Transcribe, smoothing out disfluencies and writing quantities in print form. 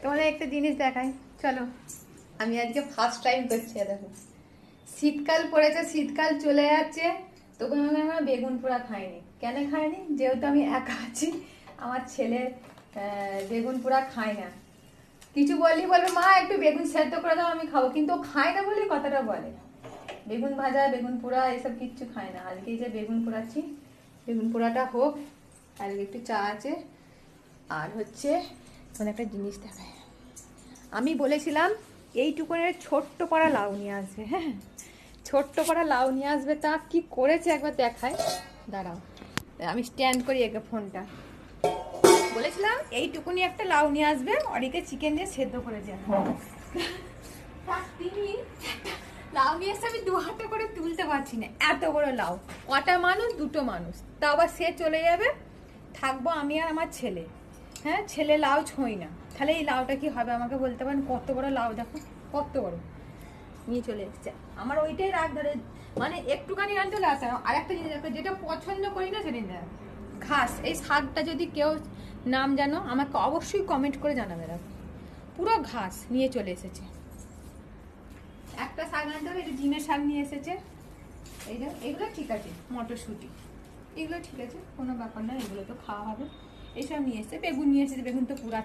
তোমাদের একটা জিনিস দেখাই, চলো। আমি আজকে ফার্স্ট টাইম করছি, দেখো শীতকাল পড়েছে, শীতকাল চলে যাচ্ছে, তখন আমরা বেগুন পোড়া খাইনি। কেন খাইনি? যেহেতু আমি একা আছি, আমার ছেলে বেগুন পোড়া খায় না। কিছু বললেই বলবে মা একটু বেগুন সেদ্ধ করে দাও, আমি খাবো, কিন্তু ও খায় না বলে কথাটা বলে। বেগুন ভাজা, বেগুন পোড়া এসব কিচ্ছু খায় না। আজকে যে বেগুন পোড়াচ্ছি, বেগুন পোড়াটা হোক। আর একটু চা আছে, আর হচ্ছে মানে একটা জিনিস দেখায়। আমি বলেছিলাম এইটুকুনের ছোট্ট পাড়া লাউ নিয়ে আসবে, হ্যাঁ ছোট্ট পাড়া লাউ নিয়ে আসবে। তা কি করেছে একবার দেখায়, দাঁড়াও আমি স্ট্যান্ড করি একে ফোনটা। বলেছিলাম এইটুকুনি একটা লাউ নিয়ে আসবে, অরিকে চিকেন দিয়ে সেদ্ধ করে দেওয়া। তিনি লাউ নিয়ে এসে আমি 2 হাতে করে তুলতে পারছি না, এত বড় লাউ। কটা মানুষ? 2টো মানুষ। তা আবার সে চলে যাবে, থাকবো আমি আর আমার ছেলে। হ্যাঁ, ছেলে লাউ ছোঁই না, তাহলে এই লাউটা কি হবে আমাকে বলতে পারেন? কত বড় লাউ দেখো, কত বড়। নিয়ে চলে এসছে আমার, ওইটাই রাগ ধরে, মানে একটুখানি আনতে হলে আসে। আর একটা জিনিস দেখো, যেটা পছন্দ করি না সেটা না, ঘাস। এই শাকটা যদি কেউ নাম জানো আমাকে অবশ্যই কমেন্ট করে জানাবে। দেখো পুরো ঘাস নিয়ে চলে এসেছে। একটা শাক আনতে হবে, এটা ডিমের শাক নিয়ে এসেছে। এই যে এগুলো ঠিক আছে, মটরশুঁটি এগুলো ঠিক আছে, কোনো ব্যাপার না, এগুলো তো খাওয়া হবে। এইসব নিয়ে এসেছে, বেগুন নিয়ে এসেছে, বেগুন তো পুরার